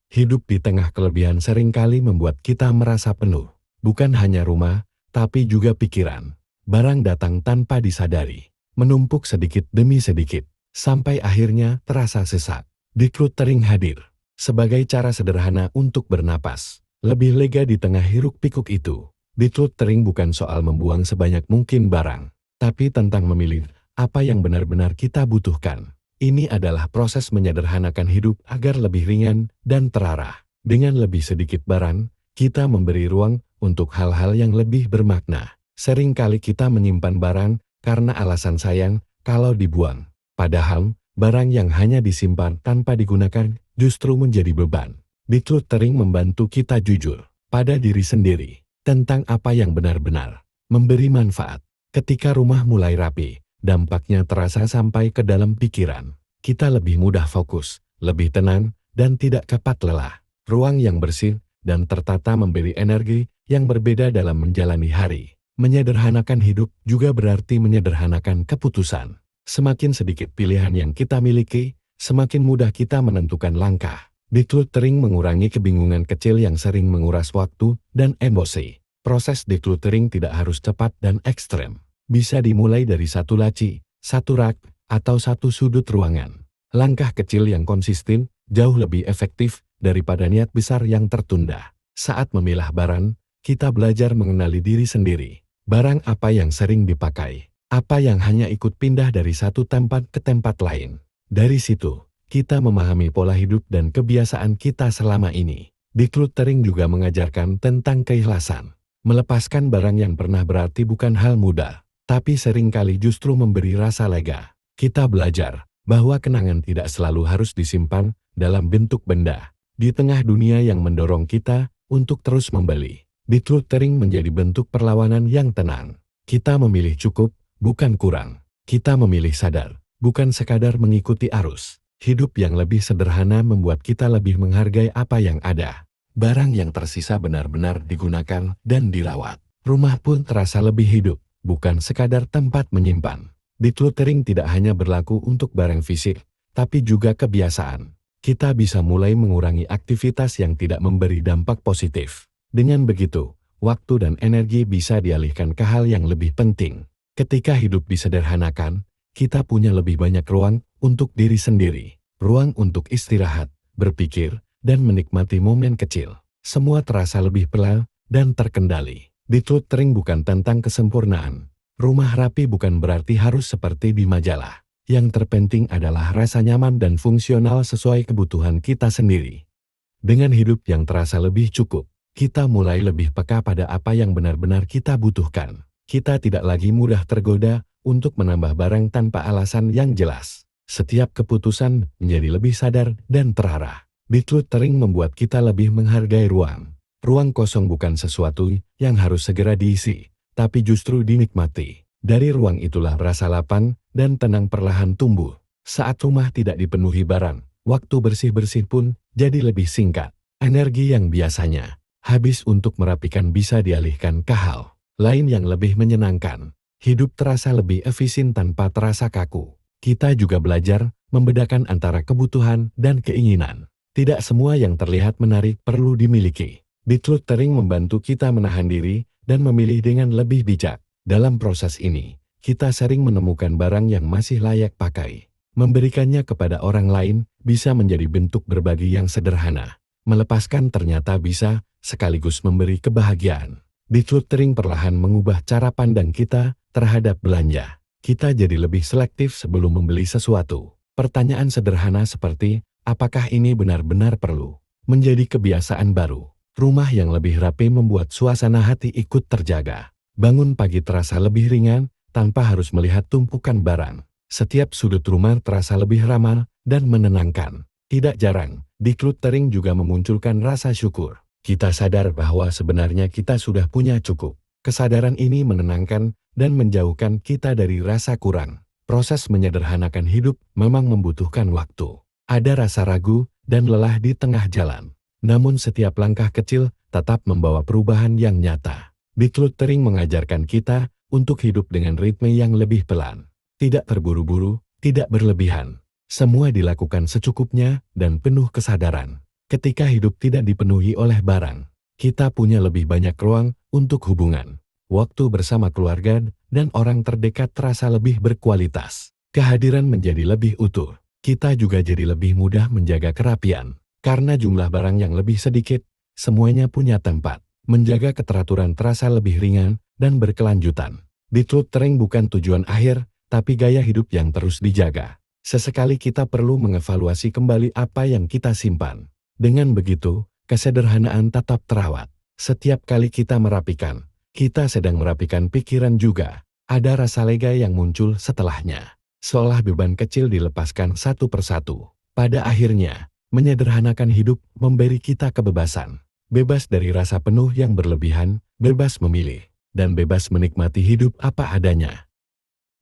Hidup di tengah kelebihan seringkali membuat kita merasa penuh. Bukan hanya rumah, tapi juga pikiran. Barang datang tanpa disadari, menumpuk sedikit demi sedikit, sampai akhirnya terasa sesak. Decluttering hadir sebagai cara sederhana untuk bernapas. Lebih lega di tengah hiruk-pikuk itu. Decluttering bukan soal membuang sebanyak mungkin barang, tapi tentang memilih apa yang benar-benar kita butuhkan. Ini adalah proses menyederhanakan hidup agar lebih ringan dan terarah. Dengan lebih sedikit barang, kita memberi ruang untuk hal-hal yang lebih bermakna. Seringkali kita menyimpan barang karena alasan sayang kalau dibuang. Padahal, barang yang hanya disimpan tanpa digunakan justru menjadi beban. Decluttering membantu kita jujur pada diri sendiri tentang apa yang benar-benar memberi manfaat. Ketika rumah mulai rapi, dampaknya terasa sampai ke dalam pikiran. Kita lebih mudah fokus, lebih tenang, dan tidak cepat lelah. Ruang yang bersih dan tertata memberi energi yang berbeda dalam menjalani hari. Menyederhanakan hidup juga berarti menyederhanakan keputusan. Semakin sedikit pilihan yang kita miliki, semakin mudah kita menentukan langkah. Decluttering mengurangi kebingungan kecil yang sering menguras waktu dan emosi. Proses decluttering tidak harus cepat dan ekstrem. Bisa dimulai dari satu laci, satu rak, atau satu sudut ruangan. Langkah kecil yang konsisten jauh lebih efektif daripada niat besar yang tertunda. Saat memilah barang, kita belajar mengenali diri sendiri. Barang apa yang sering dipakai, apa yang hanya ikut pindah dari satu tempat ke tempat lain. Dari situ, kita memahami pola hidup dan kebiasaan kita selama ini. Decluttering juga mengajarkan tentang keikhlasan. Melepaskan barang yang pernah berarti bukan hal mudah, tapi seringkali justru memberi rasa lega. Kita belajar bahwa kenangan tidak selalu harus disimpan dalam bentuk benda. Di tengah dunia yang mendorong kita untuk terus membeli, decluttering menjadi bentuk perlawanan yang tenang. Kita memilih cukup, bukan kurang. Kita memilih sadar, bukan sekadar mengikuti arus. Hidup yang lebih sederhana membuat kita lebih menghargai apa yang ada. Barang yang tersisa benar-benar digunakan dan dirawat. Rumah pun terasa lebih hidup, bukan sekadar tempat menyimpan. Decluttering tidak hanya berlaku untuk barang fisik, tapi juga kebiasaan. Kita bisa mulai mengurangi aktivitas yang tidak memberi dampak positif. Dengan begitu, waktu dan energi bisa dialihkan ke hal yang lebih penting. Ketika hidup disederhanakan, kita punya lebih banyak ruang untuk diri sendiri. Ruang untuk istirahat, berpikir, dan menikmati momen kecil. Semua terasa lebih pelan dan terkendali. Decluttering bukan tentang kesempurnaan. Rumah rapi bukan berarti harus seperti di majalah. Yang terpenting adalah rasa nyaman dan fungsional sesuai kebutuhan kita sendiri. Dengan hidup yang terasa lebih cukup, kita mulai lebih peka pada apa yang benar-benar kita butuhkan. Kita tidak lagi mudah tergoda untuk menambah barang tanpa alasan yang jelas. Setiap keputusan menjadi lebih sadar dan terarah. Decluttering membuat kita lebih menghargai ruang. Ruang kosong bukan sesuatu yang harus segera diisi, tapi justru dinikmati. Dari ruang itulah rasa lapang dan tenang perlahan tumbuh. Saat rumah tidak dipenuhi barang, waktu bersih-bersih pun jadi lebih singkat. Energi yang biasanya habis untuk merapikan bisa dialihkan ke hal lain yang lebih menyenangkan. Hidup terasa lebih efisien tanpa terasa kaku. Kita juga belajar membedakan antara kebutuhan dan keinginan. Tidak semua yang terlihat menarik perlu dimiliki. Decluttering membantu kita menahan diri dan memilih dengan lebih bijak. Dalam proses ini, kita sering menemukan barang yang masih layak pakai. Memberikannya kepada orang lain bisa menjadi bentuk berbagi yang sederhana. Melepaskan ternyata bisa sekaligus memberi kebahagiaan. Decluttering perlahan mengubah cara pandang kita terhadap belanja. Kita jadi lebih selektif sebelum membeli sesuatu. Pertanyaan sederhana seperti, apakah ini benar-benar perlu? Menjadi kebiasaan baru. Rumah yang lebih rapi membuat suasana hati ikut terjaga. Bangun pagi terasa lebih ringan tanpa harus melihat tumpukan barang. Setiap sudut rumah terasa lebih ramah dan menenangkan. Tidak jarang, decluttering juga memunculkan rasa syukur. Kita sadar bahwa sebenarnya kita sudah punya cukup. Kesadaran ini menenangkan dan menjauhkan kita dari rasa kurang. Proses menyederhanakan hidup memang membutuhkan waktu. Ada rasa ragu dan lelah di tengah jalan. Namun setiap langkah kecil tetap membawa perubahan yang nyata. Decluttering mengajarkan kita untuk hidup dengan ritme yang lebih pelan. Tidak terburu-buru, tidak berlebihan. Semua dilakukan secukupnya dan penuh kesadaran. Ketika hidup tidak dipenuhi oleh barang, kita punya lebih banyak ruang untuk hubungan. Waktu bersama keluarga dan orang terdekat terasa lebih berkualitas. Kehadiran menjadi lebih utuh. Kita juga jadi lebih mudah menjaga kerapian. Karena jumlah barang yang lebih sedikit, semuanya punya tempat. Menjaga keteraturan terasa lebih ringan dan berkelanjutan. Decluttering bukan tujuan akhir, tapi gaya hidup yang terus dijaga. Sesekali kita perlu mengevaluasi kembali apa yang kita simpan. Dengan begitu, kesederhanaan tetap terawat. Setiap kali kita merapikan, kita sedang merapikan pikiran juga. Ada rasa lega yang muncul setelahnya. Seolah beban kecil dilepaskan satu persatu. Pada akhirnya, menyederhanakan hidup memberi kita kebebasan. Bebas dari rasa penuh yang berlebihan, bebas memilih, dan bebas menikmati hidup apa adanya.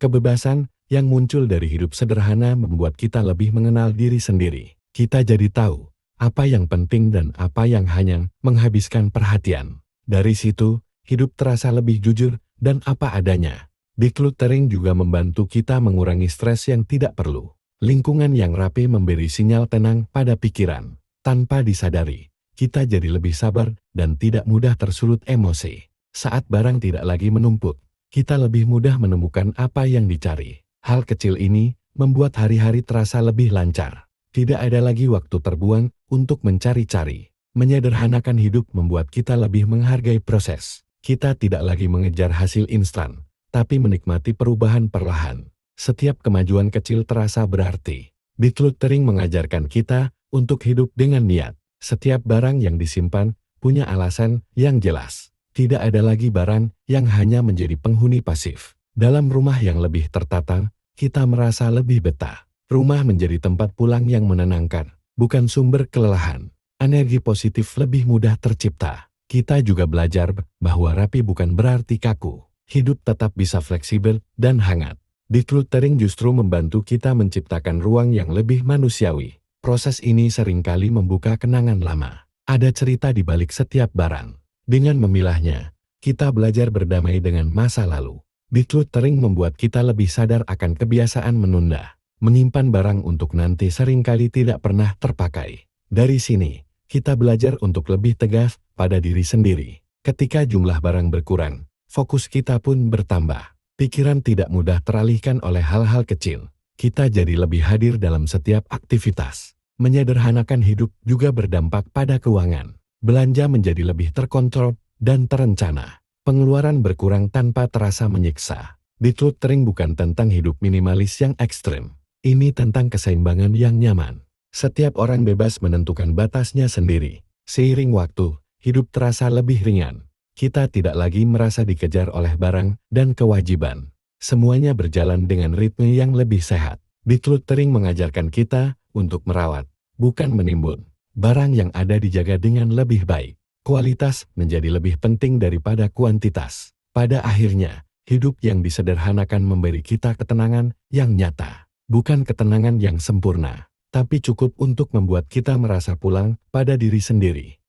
Kebebasan yang muncul dari hidup sederhana membuat kita lebih mengenal diri sendiri. Kita jadi tahu apa yang penting dan apa yang hanya menghabiskan perhatian. Dari situ, hidup terasa lebih jujur dan apa adanya. Decluttering juga membantu kita mengurangi stres yang tidak perlu. Lingkungan yang rapi memberi sinyal tenang pada pikiran. Tanpa disadari, kita jadi lebih sabar dan tidak mudah tersulut emosi. Saat barang tidak lagi menumpuk, kita lebih mudah menemukan apa yang dicari. Hal kecil ini membuat hari-hari terasa lebih lancar. Tidak ada lagi waktu terbuang untuk mencari-cari. Menyederhanakan hidup membuat kita lebih menghargai proses. Kita tidak lagi mengejar hasil instan, tapi menikmati perubahan perlahan. Setiap kemajuan kecil terasa berarti. Decluttering mengajarkan kita untuk hidup dengan niat. Setiap barang yang disimpan punya alasan yang jelas. Tidak ada lagi barang yang hanya menjadi penghuni pasif. Dalam rumah yang lebih tertata, kita merasa lebih betah. Rumah menjadi tempat pulang yang menenangkan, bukan sumber kelelahan. Energi positif lebih mudah tercipta. Kita juga belajar bahwa rapi bukan berarti kaku. Hidup tetap bisa fleksibel dan hangat. Decluttering justru membantu kita menciptakan ruang yang lebih manusiawi. Proses ini seringkali membuka kenangan lama. Ada cerita di balik setiap barang. Dengan memilahnya, kita belajar berdamai dengan masa lalu. Decluttering membuat kita lebih sadar akan kebiasaan menunda. Menyimpan barang untuk nanti seringkali tidak pernah terpakai. Dari sini, kita belajar untuk lebih tegas pada diri sendiri. Ketika jumlah barang berkurang, fokus kita pun bertambah. Pikiran tidak mudah teralihkan oleh hal-hal kecil. Kita jadi lebih hadir dalam setiap aktivitas. Menyederhanakan hidup juga berdampak pada keuangan. Belanja menjadi lebih terkontrol dan terencana. Pengeluaran berkurang tanpa terasa menyiksa. Decluttering bukan tentang hidup minimalis yang ekstrem. Ini tentang keseimbangan yang nyaman. Setiap orang bebas menentukan batasnya sendiri. Seiring waktu, hidup terasa lebih ringan. Kita tidak lagi merasa dikejar oleh barang dan kewajiban. Semuanya berjalan dengan ritme yang lebih sehat. Decluttering mengajarkan kita untuk merawat, bukan menimbun. Barang yang ada dijaga dengan lebih baik. Kualitas menjadi lebih penting daripada kuantitas. Pada akhirnya, hidup yang disederhanakan memberi kita ketenangan yang nyata. Bukan ketenangan yang sempurna, tapi cukup untuk membuat kita merasa pulang pada diri sendiri.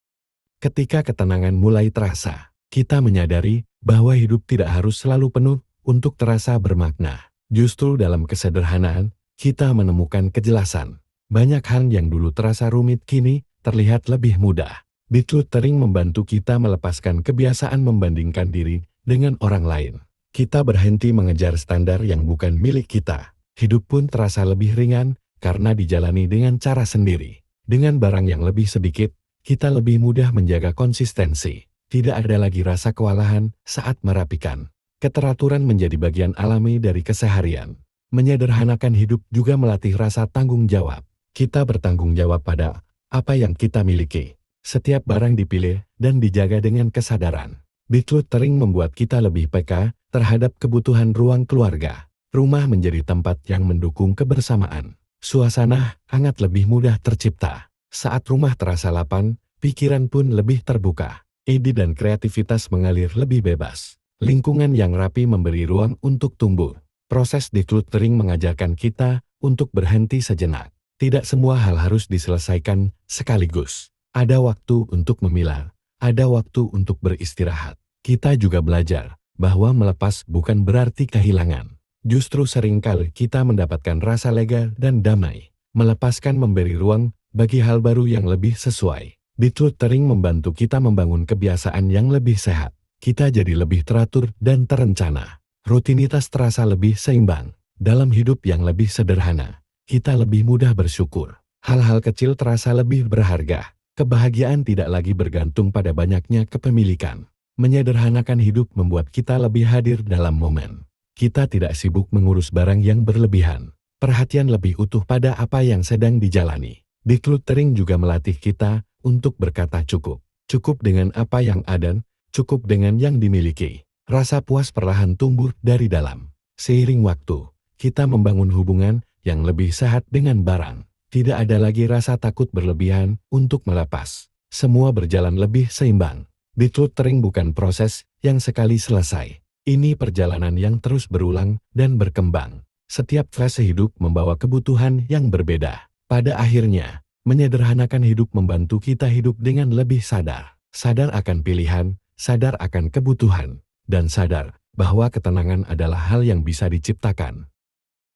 Ketika ketenangan mulai terasa, kita menyadari bahwa hidup tidak harus selalu penuh untuk terasa bermakna. Justru dalam kesederhanaan, kita menemukan kejelasan. Banyak hal yang dulu terasa rumit kini terlihat lebih mudah. Decluttering membantu kita melepaskan kebiasaan membandingkan diri dengan orang lain. Kita berhenti mengejar standar yang bukan milik kita. Hidup pun terasa lebih ringan karena dijalani dengan cara sendiri. Dengan barang yang lebih sedikit, kita lebih mudah menjaga konsistensi. Tidak ada lagi rasa kewalahan saat merapikan. Keteraturan menjadi bagian alami dari keseharian. Menyederhanakan hidup juga melatih rasa tanggung jawab. Kita bertanggung jawab pada apa yang kita miliki. Setiap barang dipilih dan dijaga dengan kesadaran. Decluttering membuat kita lebih peka terhadap kebutuhan ruang keluarga. Rumah menjadi tempat yang mendukung kebersamaan. Suasana hangat lebih mudah tercipta. Saat rumah terasa lapang, pikiran pun lebih terbuka. Ide dan kreativitas mengalir lebih bebas. Lingkungan yang rapi memberi ruang untuk tumbuh. Proses decluttering mengajarkan kita untuk berhenti sejenak. Tidak semua hal harus diselesaikan sekaligus. Ada waktu untuk memilah, ada waktu untuk beristirahat. Kita juga belajar bahwa melepas bukan berarti kehilangan. Justru seringkali kita mendapatkan rasa lega dan damai. Melepaskan memberi ruang bagi hal baru yang lebih sesuai. Decluttering membantu kita membangun kebiasaan yang lebih sehat. Kita jadi lebih teratur dan terencana. Rutinitas terasa lebih seimbang. Dalam hidup yang lebih sederhana, kita lebih mudah bersyukur. Hal-hal kecil terasa lebih berharga. Kebahagiaan tidak lagi bergantung pada banyaknya kepemilikan. Menyederhanakan hidup membuat kita lebih hadir dalam momen. Kita tidak sibuk mengurus barang yang berlebihan. Perhatian lebih utuh pada apa yang sedang dijalani. Decluttering juga melatih kita untuk berkata cukup. Cukup dengan apa yang ada, cukup dengan yang dimiliki. Rasa puas perlahan tumbuh dari dalam. Seiring waktu, kita membangun hubungan yang lebih sehat dengan barang. Tidak ada lagi rasa takut berlebihan untuk melepas. Semua berjalan lebih seimbang. Decluttering bukan proses yang sekali selesai. Ini perjalanan yang terus berulang dan berkembang. Setiap fase hidup membawa kebutuhan yang berbeda. Pada akhirnya, menyederhanakan hidup membantu kita hidup dengan lebih sadar. Sadar akan pilihan, sadar akan kebutuhan, dan sadar bahwa ketenangan adalah hal yang bisa diciptakan,